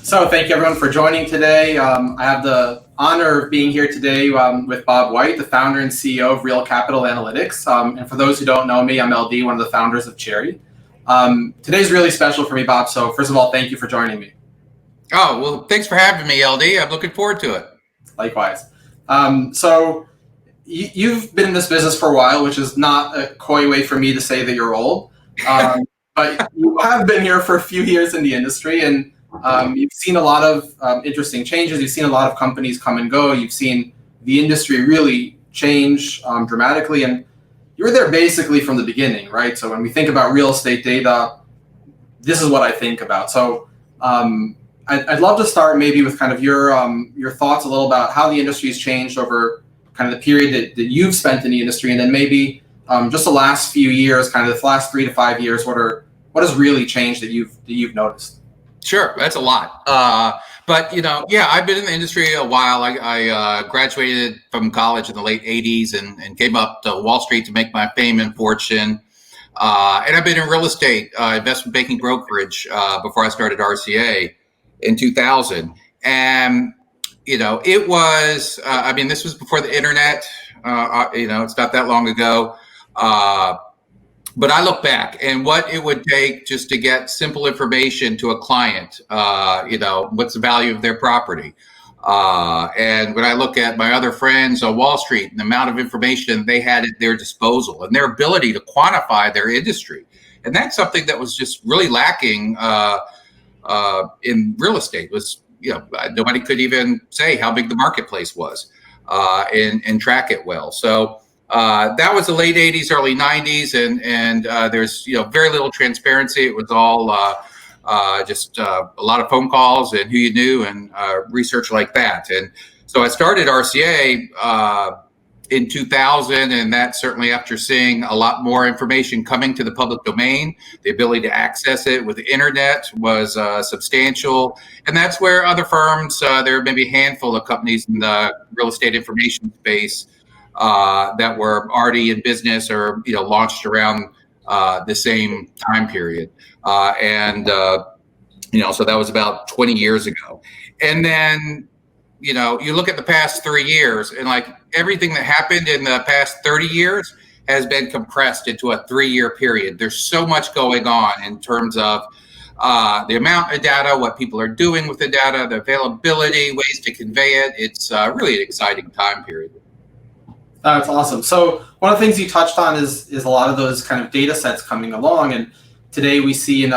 So thank you everyone for joining today. I have the honor of being here today with Bob White, the founder and CEO of Real Capital Analytics. And for those who don't know me, I'm LD, one of the founders of Cherry. Today's really special for me, Bob. So first of all, thank you for joining me. Oh, well, thanks for having me, LD. I'm looking forward to it. Likewise. So you've been in this business for a while, which is not a coy way for me to say that you're old. But you have been here for a few years in the industry, and you've seen a lot of interesting changes. You've seen a lot of companies come and go. You've seen the industry really change dramatically, and you were there basically from the beginning, right? So when we think about real estate data, this is what I think about. So I'd love to start maybe with kind of your thoughts a little about how the industry has changed over kind of the period that you've spent in the industry, and then maybe just the last few years, kind of the last 3 to 5 years, what has really changed that you've noticed? Sure, that's a lot. But I've been in the industry a while. I graduated from college in the late '80s and came up to Wall Street to make my fame and fortune. And I've been in real estate, investment banking brokerage before I started RCA in 2000. And it was. This was before the internet. It's not that long ago. But I look back and what it would take just to get simple information to a client, what's the value of their property. And when I look at my other friends on Wall Street and the amount of information they had at their disposal and their ability to quantify their industry. And that's something that was just really lacking in real estate was, nobody could even say how big the marketplace was and track it well. So that was the late '80s, early '90s, and there's very little transparency. It was all just a lot of phone calls and who you knew and research like that. And so I started RCA in 2000, and that certainly after seeing a lot more information coming to the public domain, the ability to access it with the internet was substantial. And that's where other firms, there may be a handful of companies in the real estate information space that were already in business or launched around the same time period, so that was about 20 years ago. And then you look at the past 3 years, and like everything that happened in the past 30 years has been compressed into a 3-year period. There's so much going on in terms of the amount of data, what people are doing with the data, the availability, ways to convey it. It's really an exciting time period. That's awesome. So one of the things you touched on is a lot of those kind of data sets coming along. And today we see,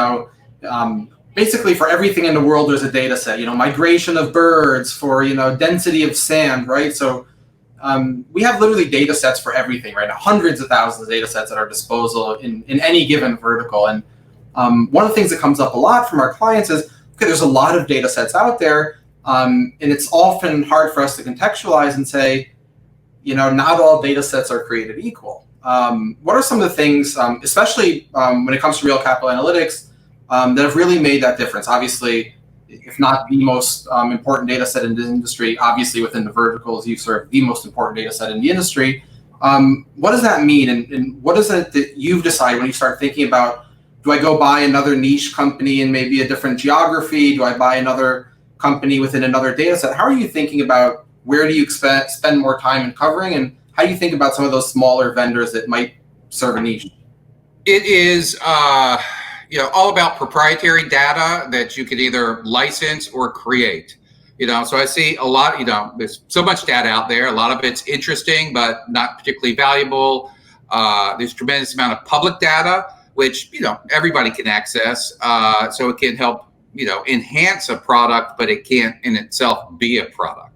basically for everything in the world, there's a data set, migration of birds for, density of sand, right? So we have literally data sets for everything, right? Hundreds of thousands of data sets at our disposal in any given vertical. And one of the things that comes up a lot from our clients is, okay, there's a lot of data sets out there. And it's often hard for us to contextualize and say, not all data sets are created equal. What are some of the things, especially when it comes to Real Capital Analytics, that have really made that difference? Obviously, if not the most important data set in the industry, obviously within the verticals, you serve the most important data set in the industry. What does that mean? And what is it that you've decided when you start thinking about, do I go buy another niche company in maybe a different geography? Do I buy another company within another data set? How are you thinking about where do you spend more time in covering, and how do you think about some of those smaller vendors that might serve a niche? It is, all about proprietary data that you could either license or create. So I see a lot, there's so much data out there. A lot of it's interesting, but not particularly valuable. There's a tremendous amount of public data, which, everybody can access. So it can help, enhance a product, but it can't in itself be a product.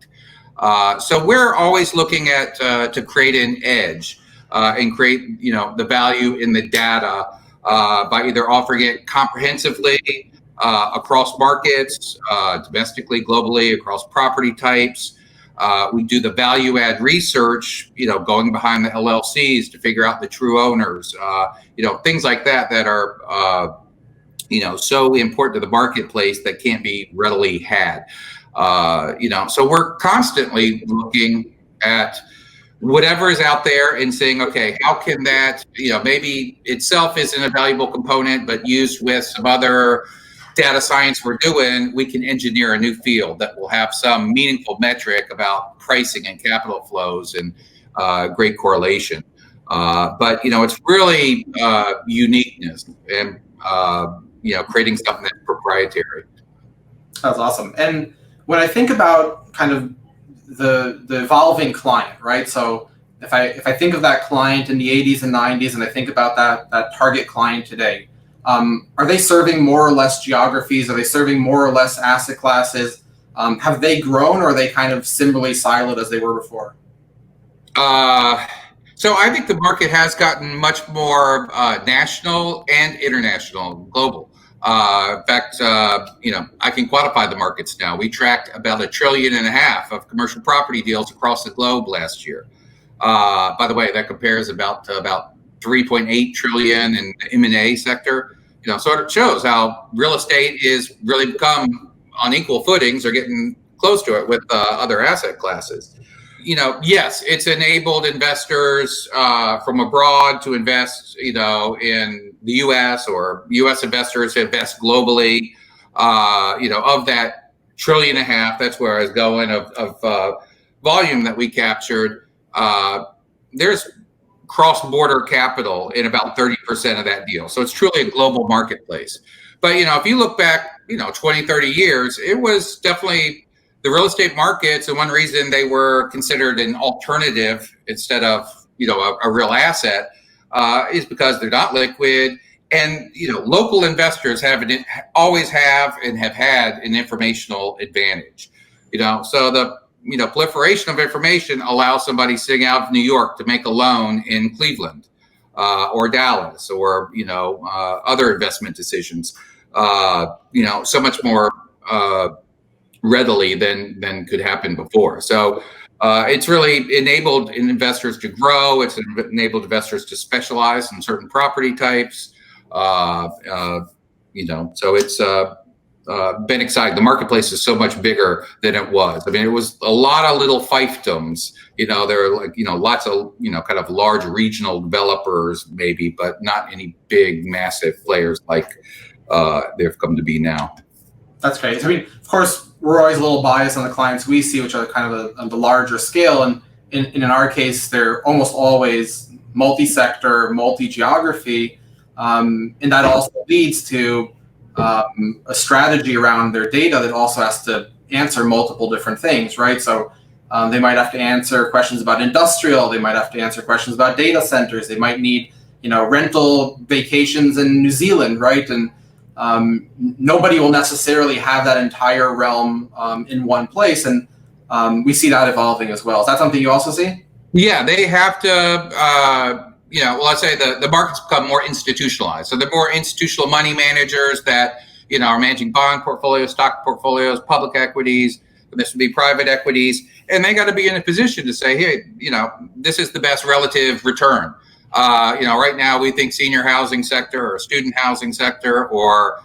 So we're always looking at to create an edge and create the value in the data by either offering it comprehensively across markets, domestically, globally, across property types. We do the value add research, going behind the LLCs to figure out the true owners, things like that are so important to the marketplace that can't be readily had. So we're constantly looking at whatever is out there and saying, okay, how can that, maybe itself isn't a valuable component, but used with some other data science we're doing, we can engineer a new field that will have some meaningful metric about pricing and capital flows and great correlation. But it's really uniqueness and creating something that's proprietary. That's awesome. And when I think about kind of the evolving client, right? So if I think of that client in the 80s and 90s, and I think about that target client today, are they serving more or less geographies? Are they serving more or less asset classes? Have they grown, or are they kind of similarly siloed as they were before? So I think the market has gotten much more national and international, global. In fact, I can quantify the markets now. We tracked about $1.5 trillion of commercial property deals across the globe last year. By the way, that compares about 3.8 trillion in the M&A sector. So it shows how real estate is really become on equal footings or getting close to it with other asset classes. Yes, it's enabled investors from abroad to invest, in the U.S. or U.S. investors to invest globally. Of that $1.5 trillion, that's where I was going of volume that we captured. There's cross-border capital in about 30% of that deal. So it's truly a global marketplace. But, if you look back, 20, 30 years, it was definitely the real estate markets. And one reason they were considered an alternative instead of, a real asset is because they're not liquid. And, local investors always have and have had an informational advantage, so the proliferation of information allows somebody sitting out of New York to make a loan in Cleveland or Dallas or, other investment decisions, so much more readily than could happen before. So it's really enabled investors to grow. It's enabled investors to specialize in certain property types. So it's been exciting. The marketplace is so much bigger than it was. I mean, it was a lot of little fiefdoms. There are lots of kind of large regional developers maybe, but not any big massive players like they've come to be now. That's great. I mean, of course, we're always a little biased on the clients we see, which are kind of the larger scale. And in our case, they're almost always multi-sector, multi-geography. And that also leads to a strategy around their data that also has to answer multiple different things, right? So they might have to answer questions about industrial. They might have to answer questions about data centers. They might need, rental vacations in New Zealand, right? And nobody will necessarily have that entire realm in one place. And we see that evolving as well. Is that something you also see? Yeah, they have to, let's say the markets become more institutionalized. So they're more institutional money managers that, are managing bond portfolios, stock portfolios, public equities. This would be private equities. And they got to be in a position to say, hey, this is the best relative return. Right now we think senior housing sector or student housing sector or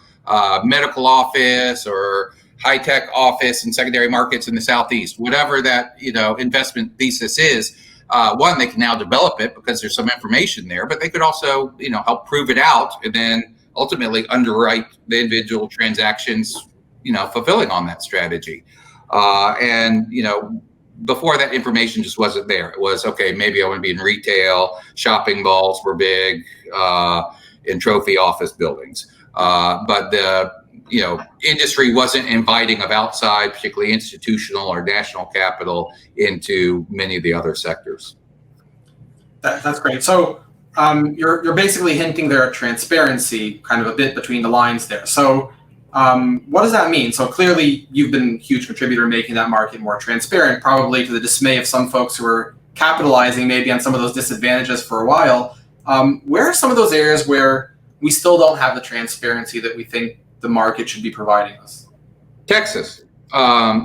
medical office or high-tech office and secondary markets in the Southeast, whatever that, investment thesis is. One, they can now develop it because there's some information there, but they could also, help prove it out and then ultimately underwrite the individual transactions, fulfilling on that strategy. Before that information just wasn't there. It was, okay, maybe I want to be in retail, shopping malls were big, in trophy office buildings. But the, industry wasn't inviting of outside, particularly institutional or national capital into many of the other sectors. That's great. So you're basically hinting there at transparency, kind of a bit between the lines there. So what does that mean? So clearly you've been a huge contributor in making that market more transparent, probably to the dismay of some folks who are capitalizing maybe on some of those disadvantages for a while. Where are some of those areas where we still don't have the transparency that we think the market should be providing us? Texas. A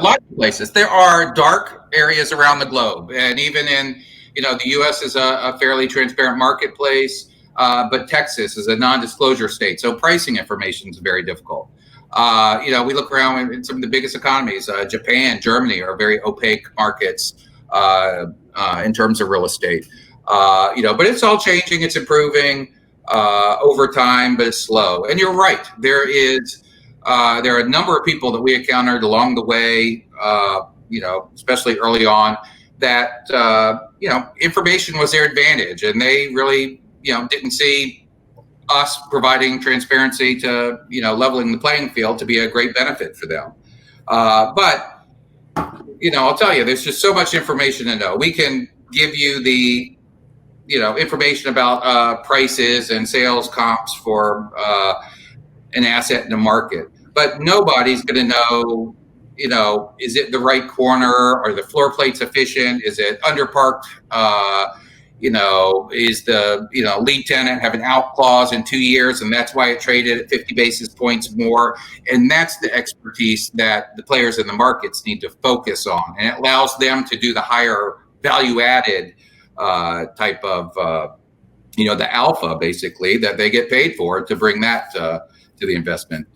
lot of places. There are dark areas around the globe. And even in, the U.S. is a fairly transparent marketplace. But Texas is a non-disclosure state, so pricing information is very difficult. We look around in some of the biggest economies. Japan, Germany are very opaque markets in terms of real estate. But it's all changing. It's improving. over time, but it's slow. And you're right. There are a number of people that we encountered along the way, especially early on, that, information was their advantage, and they really, didn't see us providing transparency to, leveling the playing field to be a great benefit for them. But I'll tell you, there's just so much information to know. We can give you the, information about prices and sales comps for an asset in the market, but nobody's going to know, is it the right corner? Are the floor plates efficient? Is it underparked? Is the, lead tenant have an out clause in 2 years, and that's why it traded at 50 basis points more? And that's the expertise that the players in the markets need to focus on. And it allows them to do the higher value added type of, the alpha, basically, that they get paid for, to bring that to the investment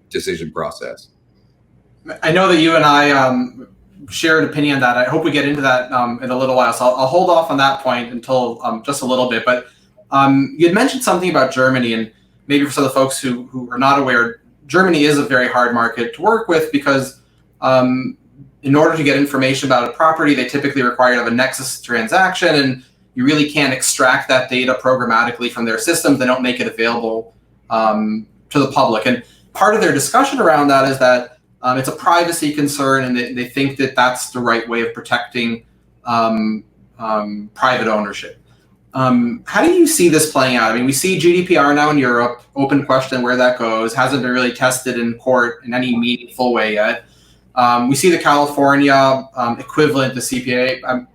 decision process. I know that you and I share an opinion on that. I hope we get into that in a little while. So I'll hold off on that point until just a little bit. But you had mentioned something about Germany, and maybe for some of the folks who are not aware, Germany is a very hard market to work with because in order to get information about a property, they typically require to have a nexus transaction, and you really can't extract that data programmatically from their systems. They don't make it available to the public. And part of their discussion around that is that it's a privacy concern, and they think that that's the right way of protecting private ownership. How do you see this playing out? I mean, we see GDPR now in Europe. Open question where that goes. Hasn't been really tested in court in any meaningful way yet. We see the California equivalent to CPA.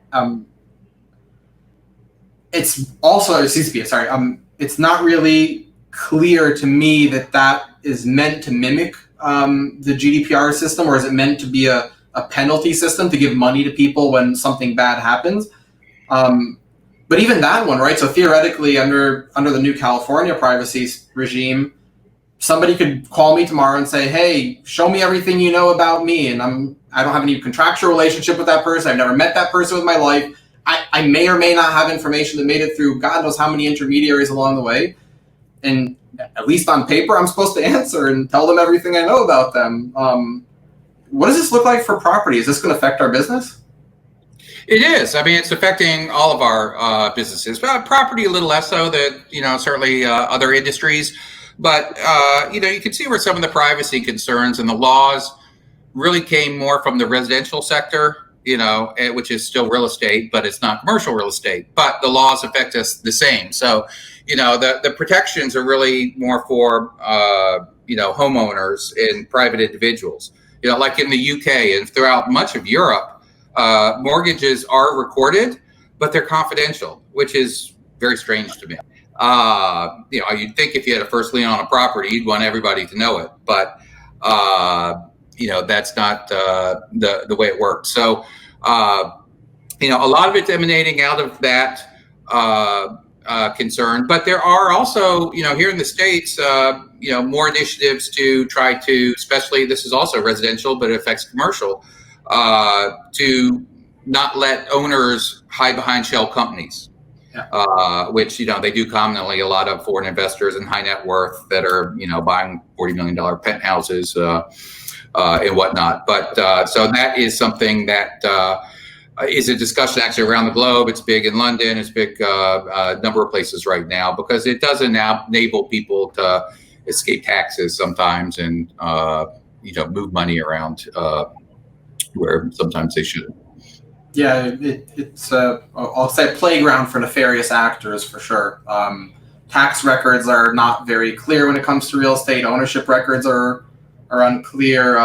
It's also CCPA. Sorry. It's not really clear to me that is meant to mimic the GDPR system, or is it meant to be a penalty system to give money to people when something bad happens? But even that one, right? So theoretically, under the new California privacy regime, somebody could call me tomorrow and say, "Hey, show me everything you know about me," and I don't have any contractual relationship with that person. I've never met that person in my life. I may or may not have information that made it through God knows how many intermediaries along the way, and at least on paper, I'm supposed to answer and tell them everything I know about them. What does this look like for property? Is this going to affect our business? It is. I mean, it's affecting all of our businesses, but property a little less so than, certainly other industries. But, you can see where some of the privacy concerns and the laws really came more from the residential sector, which is still real estate, but it's not commercial real estate. But the laws affect us the same. So, the protections are really more for, homeowners and private individuals. Like in the UK and throughout much of Europe, mortgages are recorded, but they're confidential, which is very strange to me. You'd think if you had a first lien on a property, you'd want everybody to know it, but that's not the way it works. So, a lot of it's emanating out of that concern, but there are also, here in the States, more initiatives to try to, especially this is also residential, but it affects commercial, to not let owners hide behind shell companies. Yeah. Which, they do commonly, a lot of foreign investors and high net worth that are, buying $40 million penthouses and whatnot. But so that is something that is a discussion actually around the globe. It's big in London. It's big number of places right now, because it does enable people to escape taxes sometimes and, move money around where sometimes they shouldn't. Yeah, it's I'll say a playground for nefarious actors for sure. Tax records are not very clear when it comes to real estate. Ownership records are unclear.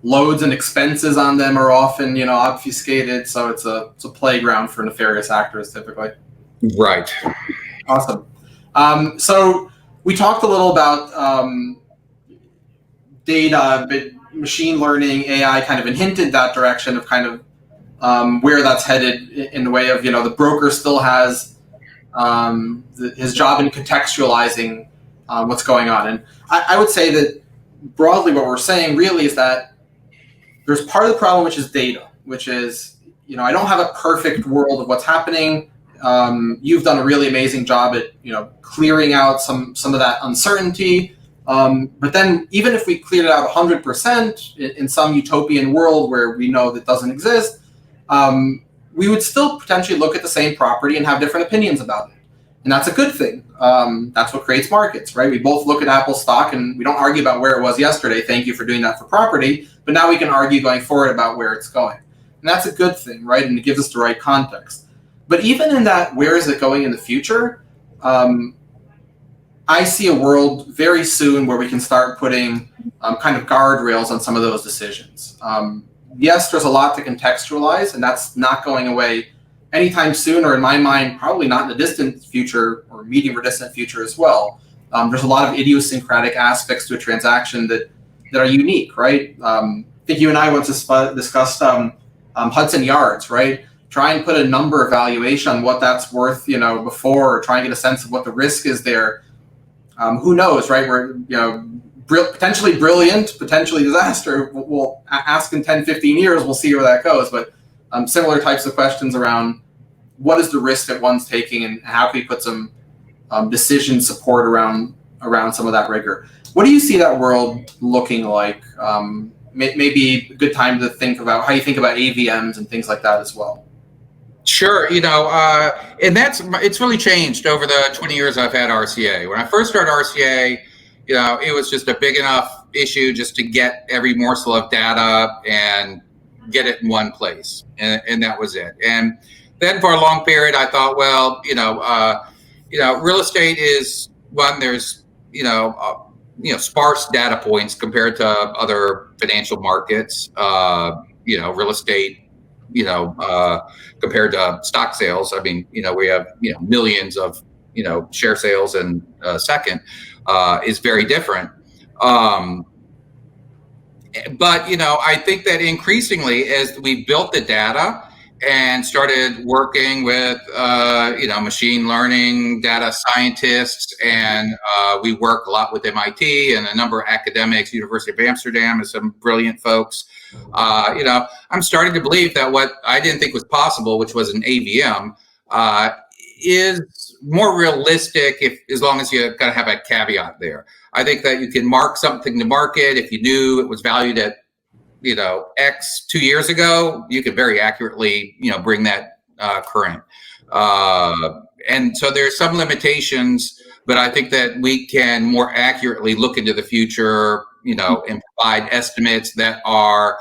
Loads and expenses on them are often, obfuscated. So it's a playground for nefarious actors typically. Right. Awesome. So we talked a little about data, but machine learning, AI kind of hinted that direction of kind of where that's headed in the way of, the broker still has his job in contextualizing what's going on. And I would say that broadly what we're saying really is that there's part of the problem, which is data, which is, I don't have a perfect world of what's happening. you've done a really amazing job at clearing out some of that uncertainty. But then even if we cleared it out 100% in some utopian world where we know that doesn't exist, we would still potentially look at the same property and have different opinions about it. And that's a good thing. That's what creates markets, right? We both look at Apple stock and we don't argue about where it was yesterday. Thank you for doing that for property. But now we can argue going forward about where it's going. And that's a good thing, right? And it gives us the right context. But even in that, where is it going in the future? I see a world very soon where we can start putting kind of guardrails on some of those decisions. Yes, there's a lot to contextualize, and that's not going away anytime soon, or in my mind, probably not in the distant future or medium or distant future as well. There's a lot of idiosyncratic aspects to a transaction that are unique, right? I think you and I once discussed Hudson Yards, right? Try and put a number valuation on what that's worth, before, or try and get a sense of what the risk is there. Who knows, right? We're, potentially brilliant, potentially disaster. We'll ask in 10, 15 years, we'll see where that goes. But similar types of questions around what is the risk that one's taking and how can we put some decision support around some of that rigor. What do you see that world looking like? Maybe a good time to think about how you think about AVMs and things like that as well. Sure, and it's really changed over the 20 years I've had RCA. When I first started RCA, it was just a big enough issue just to get every morsel of data and get it in one place, and that was it. And then for a long period, I thought, well, real estate is one. There's sparse data points compared to other financial markets. Real estate. Compared to stock sales, I mean, we have, millions of, share sales and second is very different. But, I think that increasingly as we built the data and started working with, machine learning data scientists, and we work a lot with MIT and a number of academics, University of Amsterdam, and some brilliant folks. I'm starting to believe that what I didn't think was possible, which was an AVM, is more realistic as long as you gotta have a caveat there. I think that you can mark something to market. If you knew it was valued at, X 2 years ago, you could very accurately, bring that current. And so there's some limitations, but I think that we can more accurately look into the future, and provide estimates that are,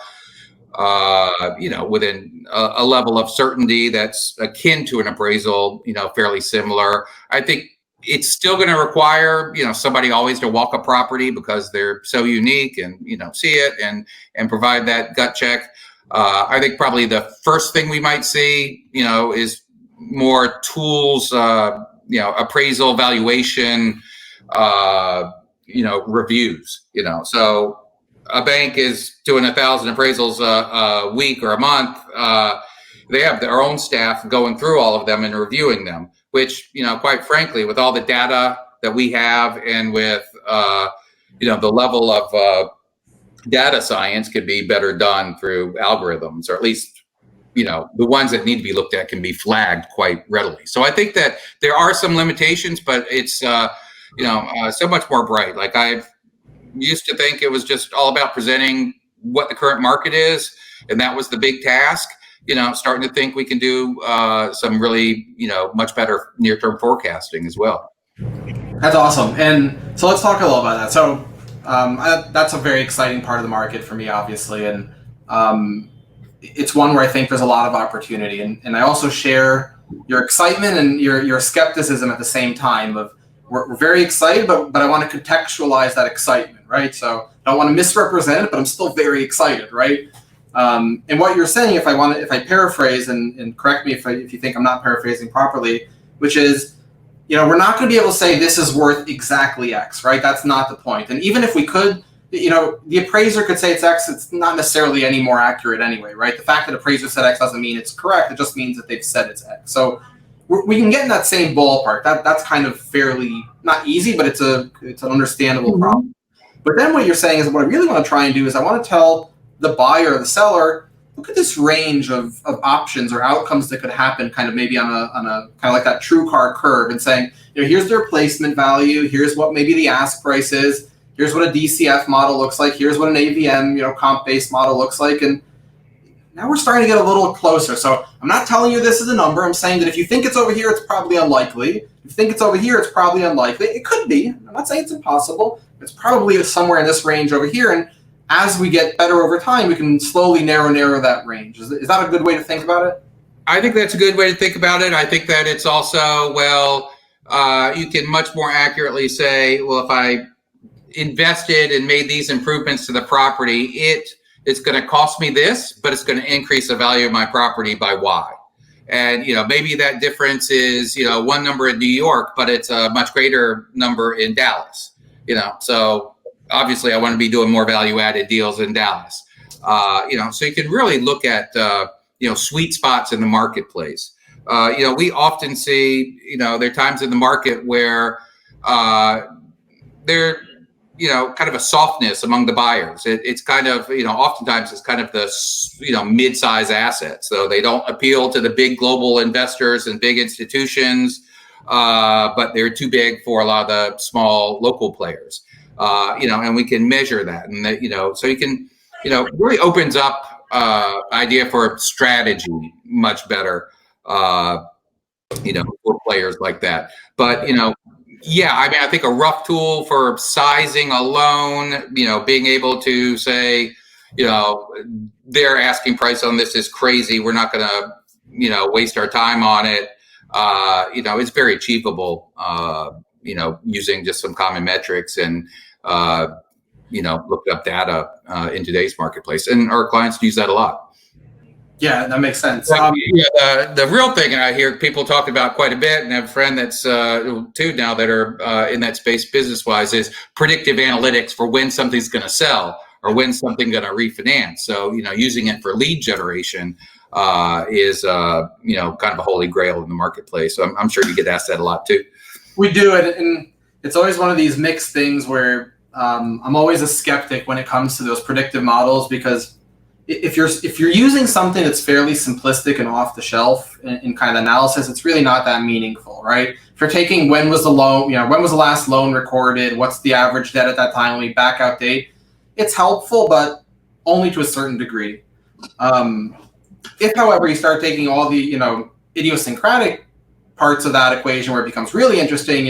within a level of certainty that's akin to an appraisal, fairly similar. I think it's still going to require, somebody always to walk a property because they're so unique and, see it and provide that gut check. I think probably the first thing we might see, is more tools, appraisal, valuation, reviews, so a bank is doing 1,000 appraisals a week or a month. They have their own staff going through all of them and reviewing them, which, quite frankly, with all the data that we have and with, the level of data science could be better done through algorithms, or at least, the ones that need to be looked at can be flagged quite readily. So I think that there are some limitations, but it's, so much more bright. Like I've used to think it was just all about presenting what the current market is, and that was the big task. Starting to think we can do some really, much better near-term forecasting as well. That's awesome. And so let's talk a little about that. So that's a very exciting part of the market for me, obviously. And it's one where I think there's a lot of opportunity. And I also share your excitement and your skepticism at the same time of we're very excited, but I want to contextualize that excitement, right? So I don't want to misrepresent it, but I'm still very excited, right? And what you're saying, if I paraphrase, and correct me if you think I'm not paraphrasing properly, which is, we're not going to be able to say this is worth exactly X, right? That's not the point. And even if we could, the appraiser could say it's X, it's not necessarily any more accurate anyway, right? The fact that appraiser said X doesn't mean it's correct. It just means that they've said it's X. So we can get in that same ballpark. That's kind of fairly, not easy, but it's an understandable problem. But then what you're saying is, what I really want to try and do is I want to tell the buyer or the seller, look at this range of options or outcomes that could happen kind of maybe on a kind of like that true car curve, and saying, here's their placement value, here's what maybe the ask price is, here's what a DCF model looks like, here's what an AVM, comp-based model looks like, and now we're starting to get a little closer. So I'm not telling you this is a number. I'm saying that if you think it's over here, it's probably unlikely. If you think it's over here, it's probably unlikely. It could be. I'm not saying it's impossible. It's probably somewhere in this range over here. And as we get better over time, we can slowly narrow that range. Is that a good way to think about it? I think that's a good way to think about it. I think that it's also, you can much more accurately say, well, if I invested and made these improvements to the property, it's going to cost me this, but it's going to increase the value of my property by Y. And, maybe that difference is, one number in New York, but it's a much greater number in Dallas, so obviously I want to be doing more value added deals in Dallas, so you can really look at, sweet spots in the marketplace. We often see, there are times in the market where there kind of a softness among the buyers. It's kind of, oftentimes it's kind of the, mid-size assets. So they don't appeal to the big global investors and big institutions, but they're too big for a lot of the small local players. And we can measure that. And, so you can, really opens up idea for strategy much better, for players like that. But, yeah, I think a rough tool for sizing a loan, being able to say, their asking price on this is crazy, we're not going to, waste our time on it. It's very achievable, using just some common metrics and, look up data in today's marketplace. And our clients use that a lot. Yeah, that makes sense. The real thing, and I hear people talk about quite a bit, and I have a friend that's two now that are in that space business-wise, is predictive analytics for when something's going to sell or when something's going to refinance. So, using it for lead generation is, kind of a holy grail in the marketplace. So I'm sure you get asked that a lot too. We do, and it's always one of these mixed things where I'm always a skeptic when it comes to those predictive models, because if you're using something that's fairly simplistic and off the shelf in kind of analysis, it's really not that meaningful, right? If you're taking when was the loan, when was the last loan recorded, what's the average debt at that time, when we back out date, it's helpful, but only to a certain degree. If, however, you start taking all the, idiosyncratic parts of that equation where it becomes really interesting,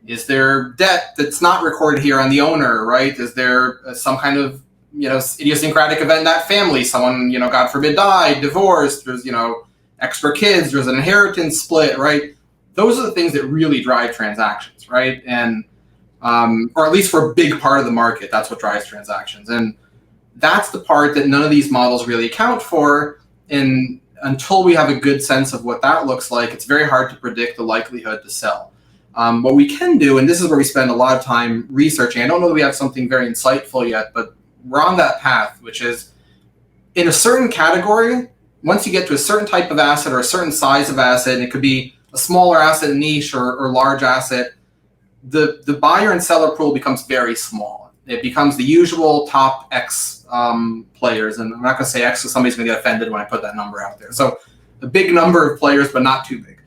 is there debt that's not recorded here on the owner, right? Is there some kind of idiosyncratic event in that family? Someone, God forbid, died, divorced, there's, extra kids, there's an inheritance split, right? Those are the things that really drive transactions, right? And, or at least for a big part of the market, that's what drives transactions. And that's the part that none of these models really account for. And until we have a good sense of what that looks like, it's very hard to predict the likelihood to sell. What we can do, and this is where we spend a lot of time researching, I don't know that we have something very insightful yet, but we're on that path, which is in a certain category, once you get to a certain type of asset or a certain size of asset, and it could be a smaller asset, niche, or large asset, the buyer and seller pool becomes very small. It becomes the usual top X players. And I'm not going to say X because somebody's going to get offended when I put that number out there. So a big number of players, but not too big.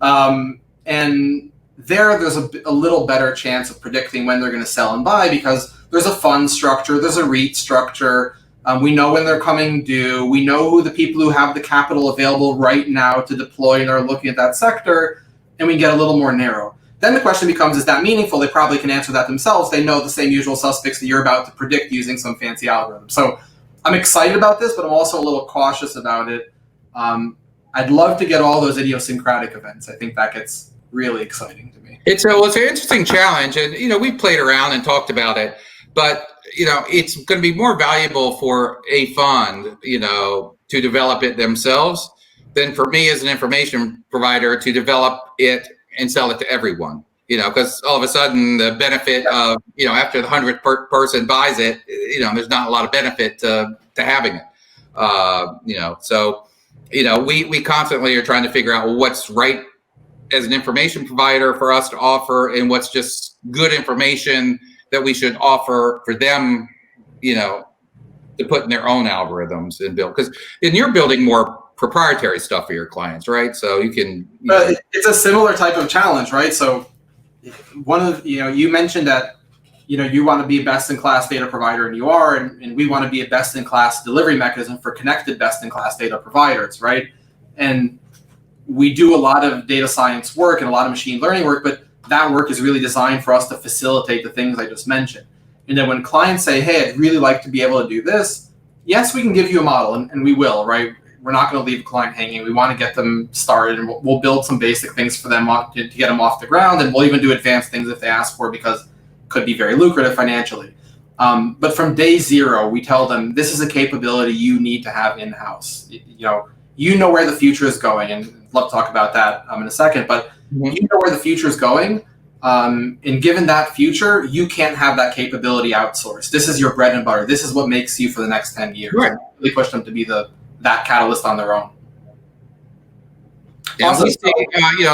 And there's a little better chance of predicting when they're going to sell and buy, because there's a fund structure, there's a REIT structure. We know when they're coming due. We know who the people who have the capital available right now to deploy and are looking at that sector, and we get a little more narrow. Then the question becomes, is that meaningful? They probably can answer that themselves. They know the same usual suspects that you're about to predict using some fancy algorithm. So I'm excited about this, but I'm also a little cautious about it. I'd love to get all those idiosyncratic events. I think that gets really exciting to me. It's an interesting challenge, and we've played around and talked about it, but it's going to be more valuable for a fund, to develop it themselves than for me as an information provider to develop it and sell it to everyone. Because all of a sudden the benefit of, after the 100th person buys it, there's not a lot of benefit to having it. So, we constantly are trying to figure out what's right as an information provider for us to offer and what's just good information that we should offer for them, to put in their own algorithms and build, because you're building more proprietary stuff for your clients, right? So you can. It's a similar type of challenge, right? So one of you mentioned that you want to be a best-in-class data provider, and you are, and we want to be a best-in-class delivery mechanism for connected best-in-class data providers, right? And we do a lot of data science work and a lot of machine learning work, but that work is really designed for us to facilitate the things I just mentioned. And then when clients say, hey, I'd really like to be able to do this, yes, we can give you a model, and we will, right? We're not going to leave a client hanging. We want to get them started, and we'll build some basic things for them to get them off the ground, and we'll even do advanced things if they ask for, because it could be very lucrative financially. But from day zero, we tell them this is a capability you need to have in-house. You know where the future is going, and I'd love to talk about that in a second, but you know where the future is going. And given that future, you can't have that capability outsourced. This is your bread and butter. This is what makes you for the next 10 years. Right. Really push them to be that catalyst on their own. Yeah, we see,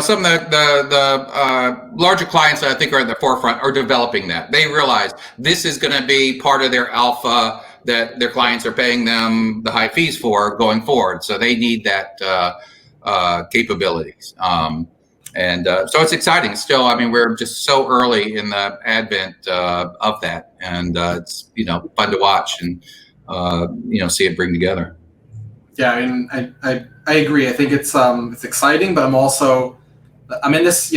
some of the larger clients that I think are at the forefront are developing that. They realize this is going to be part of their alpha that their clients are paying them the high fees for going forward. So they need that capabilities. So it's exciting still. I mean, we're just so early in the advent of that, and it's fun to watch and see it bring together. Yeah, I mean, I agree. I think it's exciting, but I'm in this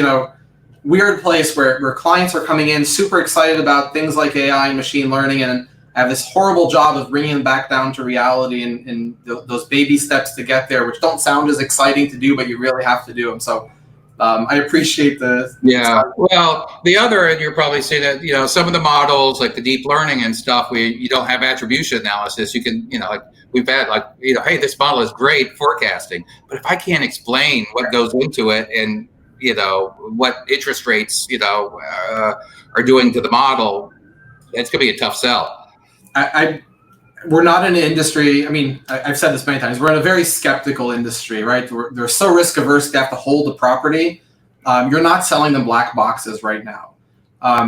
weird place where clients are coming in super excited about things like AI and machine learning, and I have this horrible job of bringing them back down to reality and those baby steps to get there, which don't sound as exciting to do, but you really have to do them. So I appreciate the. Yeah. Well, the other, and you're probably seeing that, some of the models like the deep learning and stuff, you don't have attribution analysis. You can, like we've had hey, this model is great forecasting, but if I can't explain what goes into it and, what interest rates, are doing to the model, it's going to be a tough sell. We're not in an industry. I mean, I've said this many times. We're in a very skeptical industry, right? They're so risk averse. They have to hold the property. You're not selling them black boxes right now.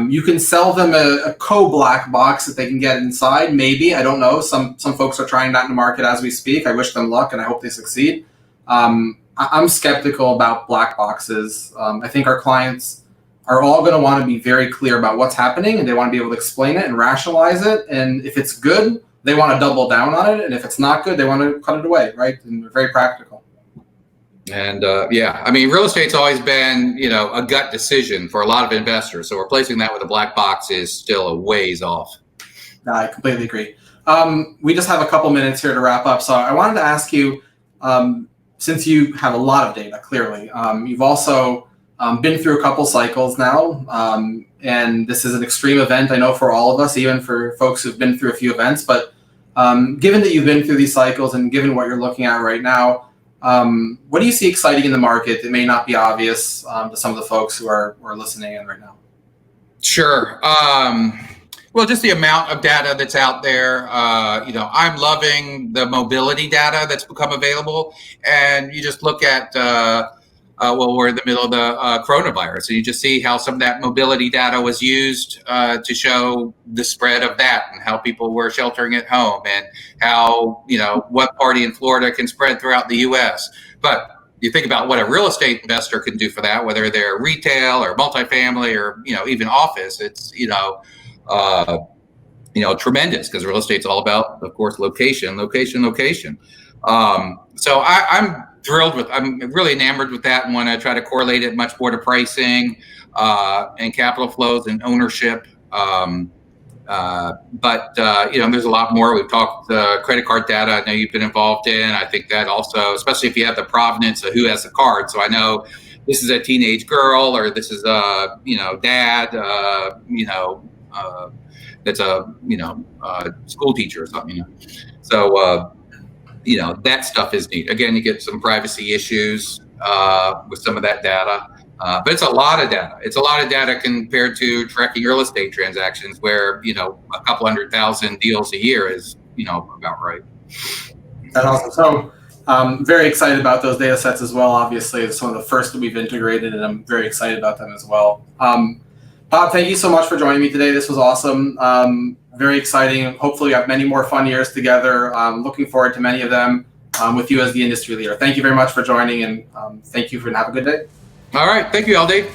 You can sell them a co-black box that they can get inside. Maybe, I don't know. Some folks are trying that in the market as we speak. I wish them luck, and I hope they succeed. I'm skeptical about black boxes. I think our clients are all going to want to be very clear about what's happening, and they want to be able to explain it and rationalize it. And if it's good, they want to double down on it. And if it's not good, they want to cut it away, right? And they're very practical. And I mean, real estate's always been, a gut decision for a lot of investors. So replacing that with a black box is still a ways off. I completely agree. We just have a couple minutes here to wrap up. So I wanted to ask you, since you have a lot of data, clearly, you've also been through a couple cycles now, and this is an extreme event, I know, for all of us, even for folks who've been through a few events. But given that you've been through these cycles and given what you're looking at right now, what do you see exciting in the market that may not be obvious to some of the folks who are listening in right now? Sure. Well, just the amount of data that's out there. I'm loving the mobility data that's become available. And you just look at, we're in the middle of the coronavirus, and you just see how some of that mobility data was used to show the spread of that and how people were sheltering at home and how, what party in Florida can spread throughout the U.S. But you think about what a real estate investor can do for that, whether they're retail or multifamily or, even office, it's, tremendous, because real estate's all about, of course, location. So I'm thrilled I'm really enamored with that, and want to try to correlate it much more to pricing and capital flows and ownership. But there's a lot more. We've talked credit card data. I know you've been involved in. I think that also, especially if you have the provenance of who has the card. So I know this is a teenage girl, or this is a dad, that's a school teacher or something. So that stuff is neat. Again, you get some privacy issues with some of that data. But it's a lot of data. It's a lot of data compared to tracking real estate transactions, where, a couple 100,000 deals a year is, about right. That's awesome. So very excited about those data sets as well. Obviously, it's some of the first that we've integrated, and I'm very excited about them as well. Bob, thank you so much for joining me today. This was awesome. very exciting. Hopefully we have many more fun years together. Looking forward to many of them with you as the industry leader. Thank you very much for joining, and thank you, and have a good day. All right. Thank you, LD.